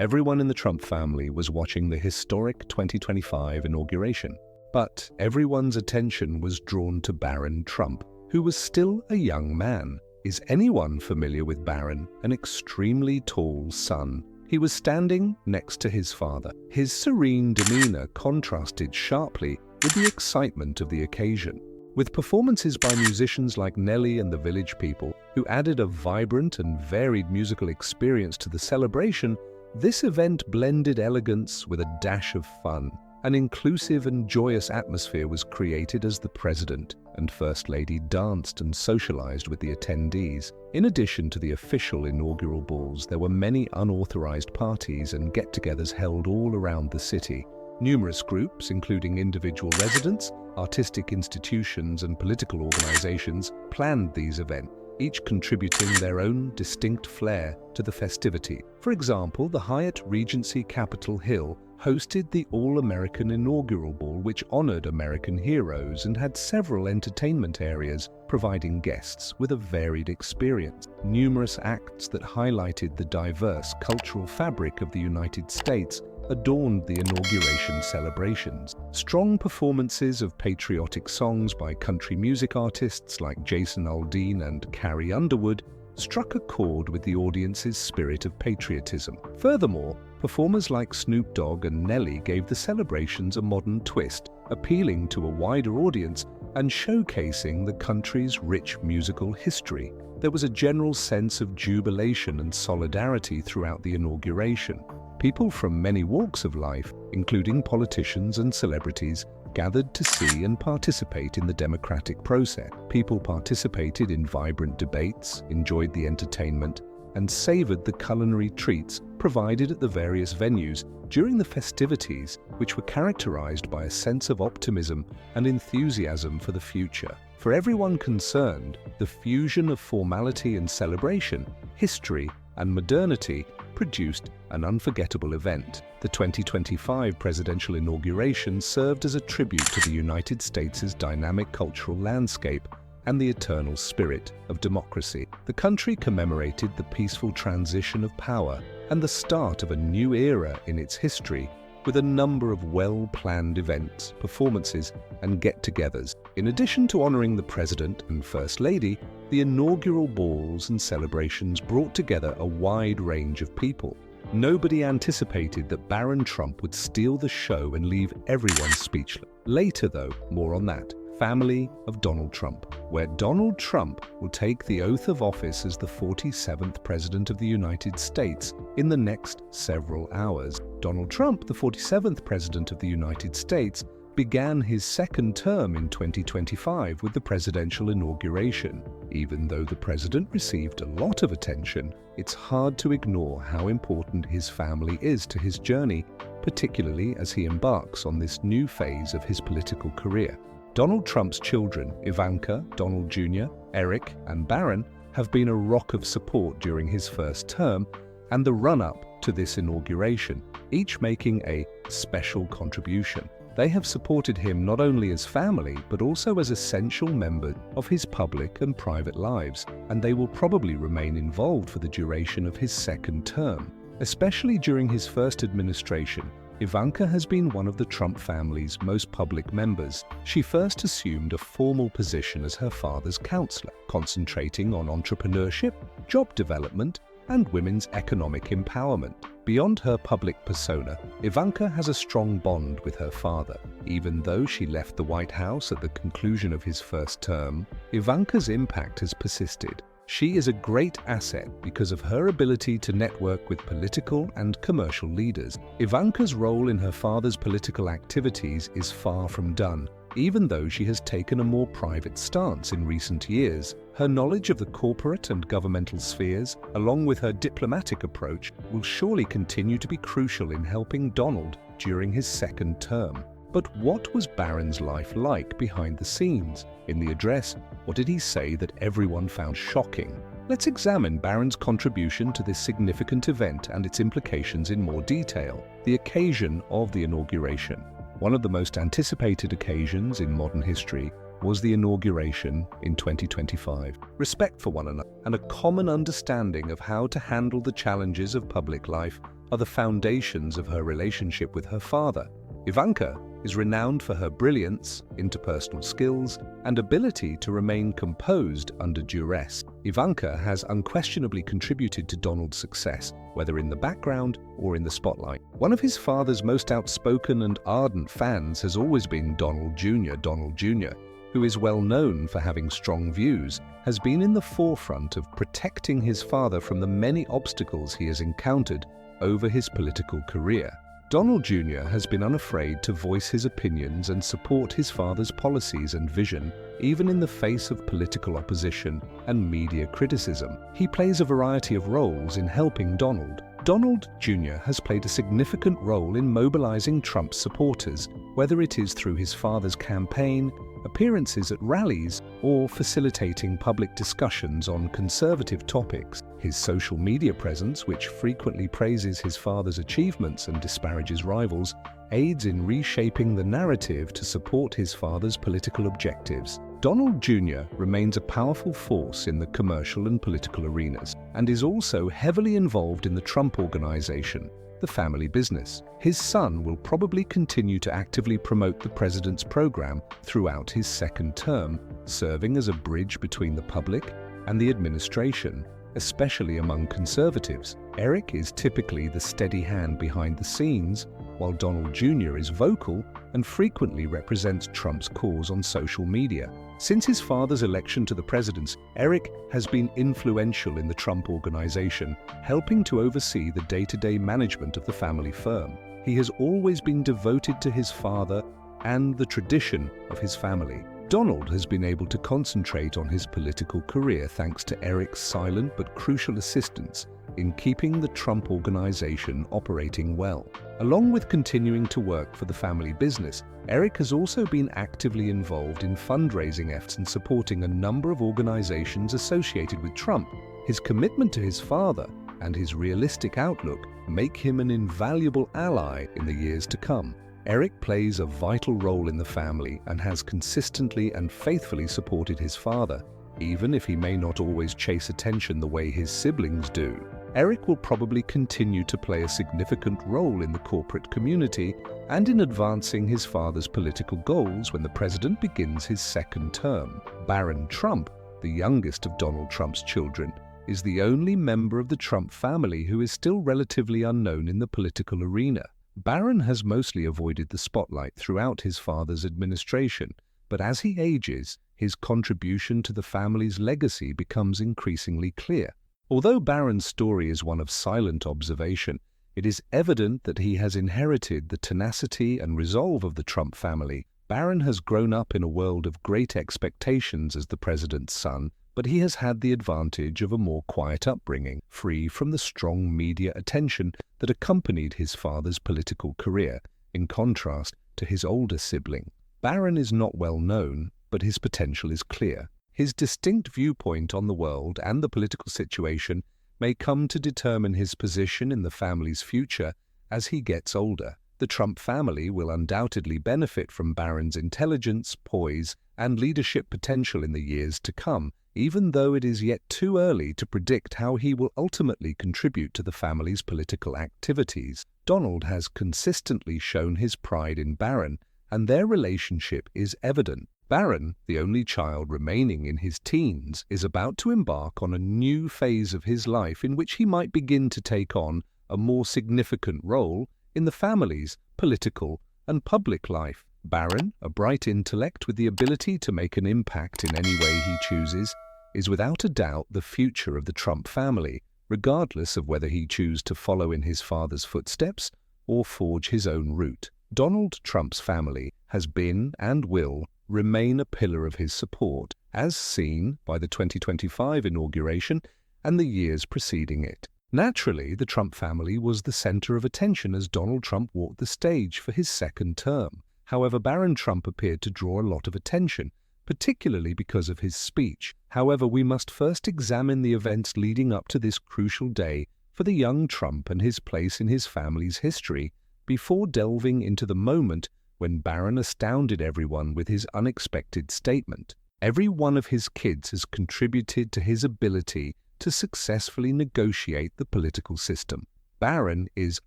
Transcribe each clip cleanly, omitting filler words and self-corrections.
Everyone in the Trump family was watching the historic 2025 inauguration. But everyone's attention was drawn to Barron Trump, who was still a young man. Is anyone familiar with Barron, an extremely tall son? He was standing next to his father. His serene demeanor contrasted sharply with the excitement of the occasion. With performances by musicians like Nelly and the Village People, who added a vibrant and varied musical experience to the celebration, this event blended elegance with a dash of fun. An inclusive and joyous atmosphere was created as the President and First Lady danced and socialized with the attendees. In addition to the official inaugural balls, there were many unauthorized parties and get-togethers held all around the city. Numerous groups, including individual residents, artistic institutions, and political organizations, planned these events, each contributing their own distinct flair to the festivity. For example, the Hyatt Regency Capitol Hill hosted the All-American Inaugural Ball, which honored American heroes and had several entertainment areas, providing guests with a varied experience. Numerous acts that highlighted the diverse cultural fabric of the United States adorned the inauguration celebrations. Strong performances of patriotic songs by country music artists like Jason Aldean and Carrie Underwood struck a chord with the audience's spirit of patriotism. Furthermore, performers like Snoop Dogg and Nelly gave the celebrations a modern twist, appealing to a wider audience and showcasing the country's rich musical history. There was a general sense of jubilation and solidarity throughout the inauguration. People from many walks of life, including politicians and celebrities, gathered to see and participate in the democratic process. People participated in vibrant debates, enjoyed the entertainment, and savored the culinary treats provided at the various venues during the festivities, which were characterized by a sense of optimism and enthusiasm for the future. For everyone concerned, the fusion of formality and celebration, history and modernity produced an unforgettable event. The 2025 presidential inauguration served as a tribute to the United States' dynamic cultural landscape and the eternal spirit of democracy. The country commemorated the peaceful transition of power and the start of a new era in its history, with a number of well-planned events, performances, and get-togethers. In addition to honoring the President and First Lady, the inaugural balls and celebrations brought together a wide range of people. Nobody anticipated that Barron Trump would steal the show and leave everyone speechless. Later, though, more on that. Family of Donald Trump, where Donald Trump will take the oath of office as the 47th President of the United States in the next several hours. Donald Trump, the 47th President of the United States, began his second term in 2025 with the presidential inauguration. Even though the president received a lot of attention, it's hard to ignore how important his family is to his journey, particularly as he embarks on this new phase of his political career. Donald Trump's children, Ivanka, Donald Jr., Eric, and Barron, have been a rock of support during his first term and the run-up to this inauguration, each making a special contribution. They have supported him not only as family, but also as essential members of his public and private lives, and they will probably remain involved for the duration of his second term. Especially during his first administration, Ivanka has been one of the Trump family's most public members. She first assumed a formal position as her father's counselor, concentrating on entrepreneurship, job development, and women's economic empowerment. Beyond her public persona, Ivanka has a strong bond with her father. Even though she left the White House at the conclusion of his first term, Ivanka's impact has persisted. She is a great asset because of her ability to network with political and commercial leaders. Ivanka's role in her father's political activities is far from done. Even though she has taken a more private stance in recent years, her knowledge of the corporate and governmental spheres, along with her diplomatic approach, will surely continue to be crucial in helping Donald during his second term. But what was Barron's life like behind the scenes? In the address, what did he say that everyone found shocking? Let's examine Barron's contribution to this significant event and its implications in more detail. The occasion of the inauguration. One of the most anticipated occasions in modern history was the inauguration in 2025. Respect for one another and a common understanding of how to handle the challenges of public life are the foundations of her relationship with her father. Ivanka is renowned for her brilliance, interpersonal skills, and ability to remain composed under duress. Ivanka has unquestionably contributed to Donald's success, whether in the background or in the spotlight. One of his father's most outspoken and ardent fans has always been Donald Jr. Donald Jr., who is well known for having strong views, has been in the forefront of protecting his father from the many obstacles he has encountered over his political career. Donald Jr. has been unafraid to voice his opinions and support his father's policies and vision, even in the face of political opposition and media criticism. He plays a variety of roles in helping Donald. Donald Jr. has played a significant role in mobilizing Trump's supporters, whether it is through his father's campaign, appearances at rallies, or facilitating public discussions on conservative topics. His social media presence, which frequently praises his father's achievements and disparages rivals, aids in reshaping the narrative to support his father's political objectives. Donald Jr. remains a powerful force in the commercial and political arenas, and is also heavily involved in the Trump Organization, the family business. His son will probably continue to actively promote the president's program throughout his second term, serving as a bridge between the public and the administration, especially among conservatives. Eric is typically the steady hand behind the scenes, while Donald Jr. is vocal and frequently represents Trump's cause on social media. Since his father's election to the presidency, Eric has been influential in the Trump Organization, helping to oversee the day-to-day management of the family firm. He has always been devoted to his father and the tradition of his family. Donald has been able to concentrate on his political career thanks to Eric's silent but crucial assistance in keeping the Trump Organization operating well. Along with continuing to work for the family business, Eric has also been actively involved in fundraising efforts and supporting a number of organizations associated with Trump. His commitment to his father and his realistic outlook make him an invaluable ally in the years to come. Eric plays a vital role in the family and has consistently and faithfully supported his father, even if he may not always chase attention the way his siblings do. Eric will probably continue to play a significant role in the corporate community and in advancing his father's political goals when the president begins his second term. Barron Trump, the youngest of Donald Trump's children, is the only member of the Trump family who is still relatively unknown in the political arena. Barron has mostly avoided the spotlight throughout his father's administration, but as he ages, his contribution to the family's legacy becomes increasingly clear. Although Barron's story is one of silent observation, it is evident that he has inherited the tenacity and resolve of the Trump family. Barron has grown up in a world of great expectations as the president's son, but he has had the advantage of a more quiet upbringing, free from the strong media attention that accompanied his father's political career, in contrast to his older sibling. Barron is not well known, but his potential is clear. His distinct viewpoint on the world and the political situation may come to determine his position in the family's future as he gets older. The Trump family will undoubtedly benefit from Barron's intelligence, poise, and leadership potential in the years to come, even though it is yet too early to predict how he will ultimately contribute to the family's political activities. Donald has consistently shown his pride in Barron, and their relationship is evident. Barron, the only child remaining in his teens, is about to embark on a new phase of his life in which he might begin to take on a more significant role in the family's political and public life. Barron, a bright intellect with the ability to make an impact in any way he chooses, is without a doubt the future of the Trump family, regardless of whether he chooses to follow in his father's footsteps or forge his own route. Donald Trump's family has been and will remain a pillar of his support, as seen by the 2025 inauguration and the years preceding it. Naturally, the Trump family was the center of attention as Donald Trump walked the stage for his second term. However, Barron Trump appeared to draw a lot of attention, particularly because of his speech. However, we must first examine the events leading up to this crucial day for the young Trump and his place in his family's history, before delving into the moment when Barron astounded everyone with his unexpected statement. Every one of his kids has contributed to his ability to successfully negotiate the political system. Barron is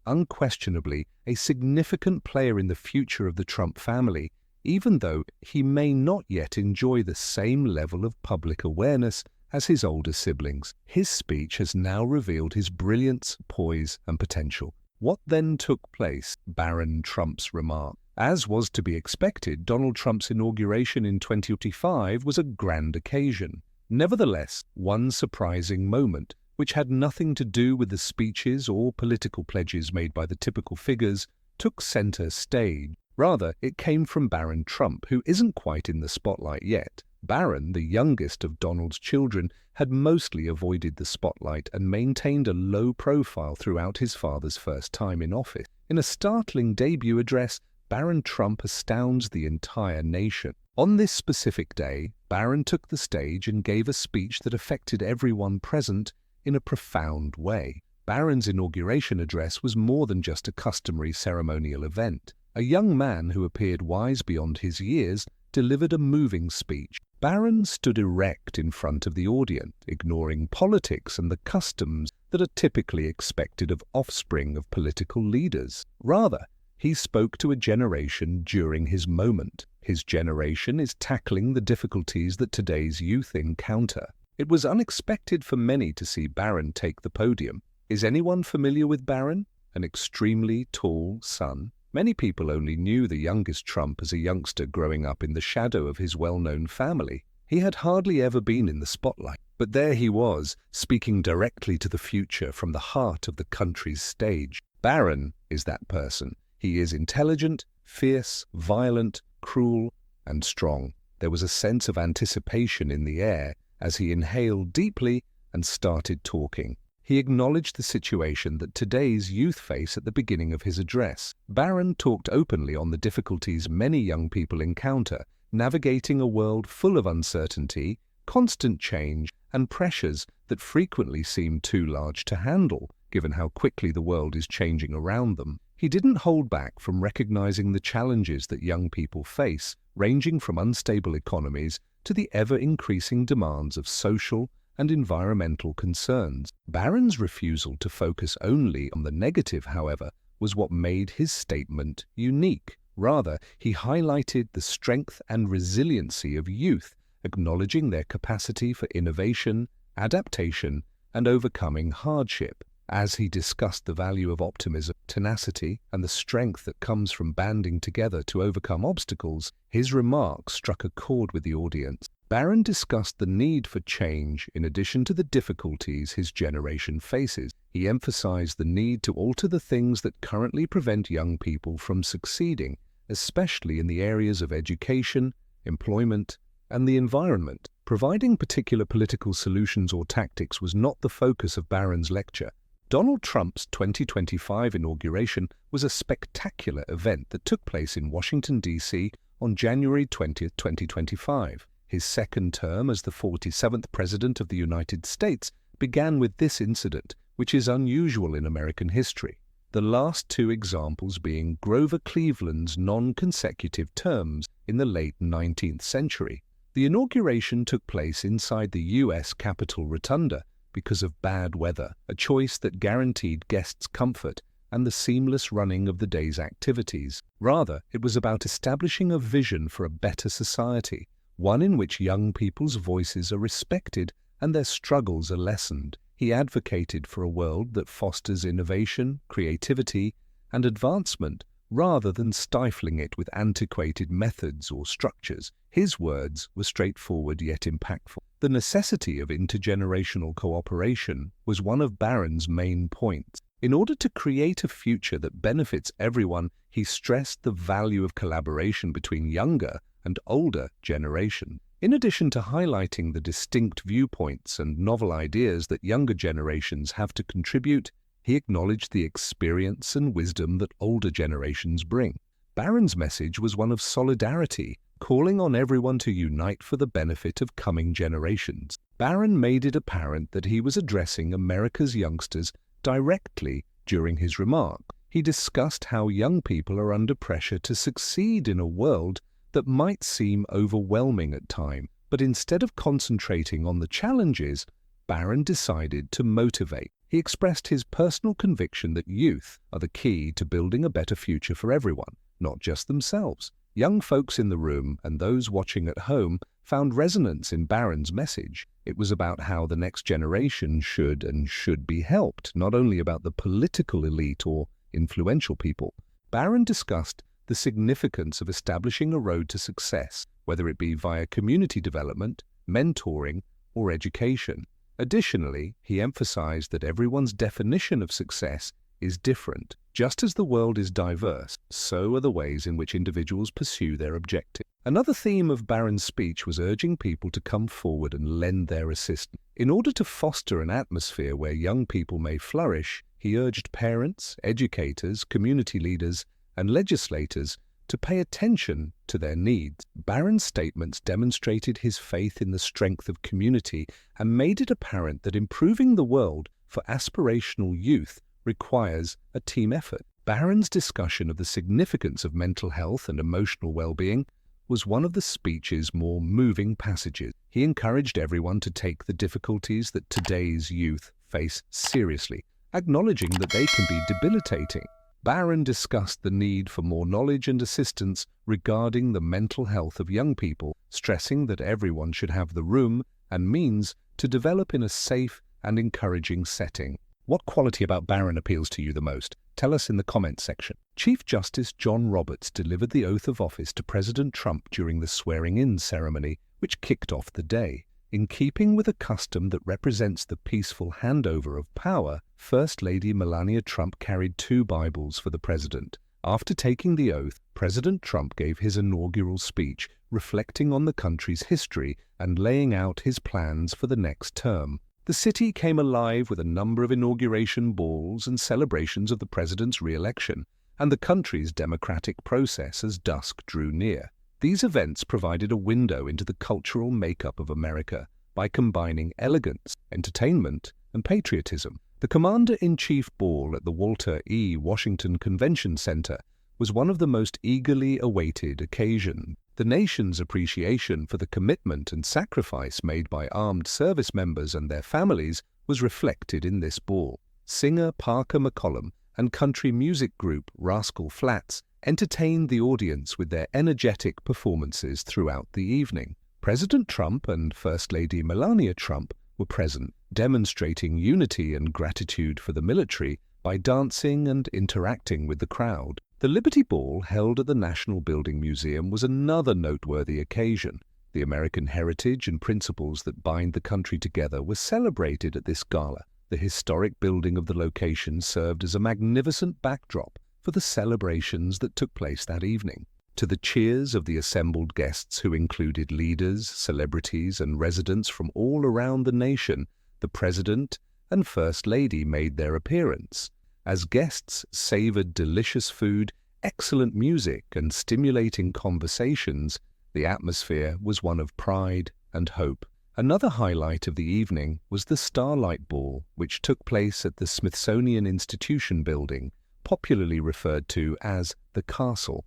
unquestionably a significant player in the future of the Trump family, even though he may not yet enjoy the same level of public awareness as his older siblings. His speech has now revealed his brilliance, poise, and potential. What then took place? Barron Trump's remark. As was to be expected, Donald Trump's inauguration in 2025 was a grand occasion. Nevertheless, one surprising moment, which had nothing to do with the speeches or political pledges made by the typical figures, took center stage. Rather, it came from Barron Trump, who isn't quite in the spotlight yet. Barron, the youngest of Donald's children, had mostly avoided the spotlight and maintained a low profile throughout his father's first time in office. In a startling debut address, Barron Trump astounds the entire nation. On this specific day, Barron took the stage and gave a speech that affected everyone present in a profound way. Barron's inauguration address was more than just a customary ceremonial event. A young man who appeared wise beyond his years delivered a moving speech. Barron stood erect in front of the audience, ignoring politics and the customs that are typically expected of offspring of political leaders. Rather, he spoke to a generation during his moment. His generation is tackling the difficulties that today's youth encounter. It was unexpected for many to see Barron take the podium. Is anyone familiar with Barron? An extremely tall son. Many people only knew the youngest Trump as a youngster growing up in the shadow of his well-known family. He had hardly ever been in the spotlight, but there he was, speaking directly to the future from the heart of the country's stage. Barron is that person. He is intelligent, fierce, violent, cruel, and strong. There was a sense of anticipation in the air as he inhaled deeply and started talking. He acknowledged the situation that today's youth face at the beginning of his address. Barron talked openly on the difficulties many young people encounter, navigating a world full of uncertainty, constant change, and pressures that frequently seem too large to handle, given how quickly the world is changing around them. He didn't hold back from recognizing the challenges that young people face, ranging from unstable economies to the ever-increasing demands of social and environmental concerns. Barron's refusal to focus only on the negative, however, was what made his statement unique. Rather, he highlighted the strength and resiliency of youth, acknowledging their capacity for innovation, adaptation, and overcoming hardship. As he discussed the value of optimism, tenacity, and the strength that comes from banding together to overcome obstacles, his remarks struck a chord with the audience. Barron discussed the need for change in addition to the difficulties his generation faces. He emphasized the need to alter the things that currently prevent young people from succeeding, especially in the areas of education, employment, and the environment. Providing particular political solutions or tactics was not the focus of Barron's lecture. Donald Trump's 2025 inauguration was a spectacular event that took place in Washington, D.C. on January 20, 2025. His second term as the 47th President of the United States began with this incident, which is unusual in American history, the last two examples being Grover Cleveland's non-consecutive terms in the late 19th century. The inauguration took place inside the U.S. Capitol Rotunda because of bad weather, a choice that guaranteed guests comfort and the seamless running of the day's activities. Rather, it was about establishing a vision for a better society, one in which young people's voices are respected and their struggles are lessened. He advocated for a world that fosters innovation, creativity, and advancement, rather than stifling it with antiquated methods or structures. His words were straightforward yet impactful. The necessity of intergenerational cooperation was one of Barron's main points. In order to create a future that benefits everyone, he stressed the value of collaboration between younger and older generations. In addition to highlighting the distinct viewpoints and novel ideas that younger generations have to contribute, he acknowledged the experience and wisdom that older generations bring. Barron's message was one of solidarity, calling on everyone to unite for the benefit of coming generations. Barron made it apparent that he was addressing America's youngsters directly during his remark. He discussed how young people are under pressure to succeed in a world that might seem overwhelming at times, but instead of concentrating on the challenges, Barron decided to motivate. He expressed his personal conviction that youth are the key to building a better future for everyone, not just themselves. Young folks in the room and those watching at home found resonance in Barron's message. It was about how the next generation should be helped, not only about the political elite or influential people. Barron discussed the significance of establishing a road to success, whether it be via community development, mentoring, or education. Additionally, he emphasized that everyone's definition of success is different. Just as the world is diverse, so are the ways in which individuals pursue their objectives. Another theme of Barron's speech was urging people to come forward and lend their assistance. In order to foster an atmosphere where young people may flourish, he urged parents, educators, community leaders, and legislators to pay attention to their needs. Barron's statements demonstrated his faith in the strength of community and made it apparent that improving the world for aspirational youth requires a team effort. Barron's discussion of the significance of mental health and emotional well-being was one of the speech's more moving passages. He encouraged everyone to take the difficulties that today's youth face seriously, acknowledging that they can be debilitating. Barron discussed the need for more knowledge and assistance regarding the mental health of young people, stressing that everyone should have the room and means to develop in a safe and encouraging setting. What quality about Barron appeals to you the most? Tell us in the comments section. Chief Justice John Roberts delivered the oath of office to President Trump during the swearing-in ceremony, which kicked off the day. In keeping with a custom that represents the peaceful handover of power, First Lady Melania Trump carried 2 Bibles for the president. After taking the oath, President Trump gave his inaugural speech, reflecting on the country's history and laying out his plans for the next term. The city came alive with a number of inauguration balls and celebrations of the president's re-election and the country's democratic process as dusk drew near. These events provided a window into the cultural makeup of America by combining elegance, entertainment, and patriotism. The Commander-in-Chief Ball at the Walter E. Washington Convention Center was one of the most eagerly awaited occasions. The nation's appreciation for the commitment and sacrifice made by armed service members and their families was reflected in this ball. Singer Parker McCollum and country music group Rascal Flatts entertained the audience with their energetic performances throughout the evening. President Trump and First Lady Melania Trump were present, demonstrating unity and gratitude for the military by dancing and interacting with the crowd. The Liberty Ball, held at the National Building Museum, was another noteworthy occasion. The American heritage and principles that bind the country together were celebrated at this gala. The historic building of the location served as a magnificent backdrop for the celebrations that took place that evening. To the cheers of the assembled guests, who included leaders, celebrities, and residents from all around the nation, the President and First Lady made their appearance. As guests savored delicious food, excellent music, and stimulating conversations, the atmosphere was one of pride and hope. Another highlight of the evening was the Starlight Ball, which took place at the Smithsonian Institution building, popularly referred to as the Castle.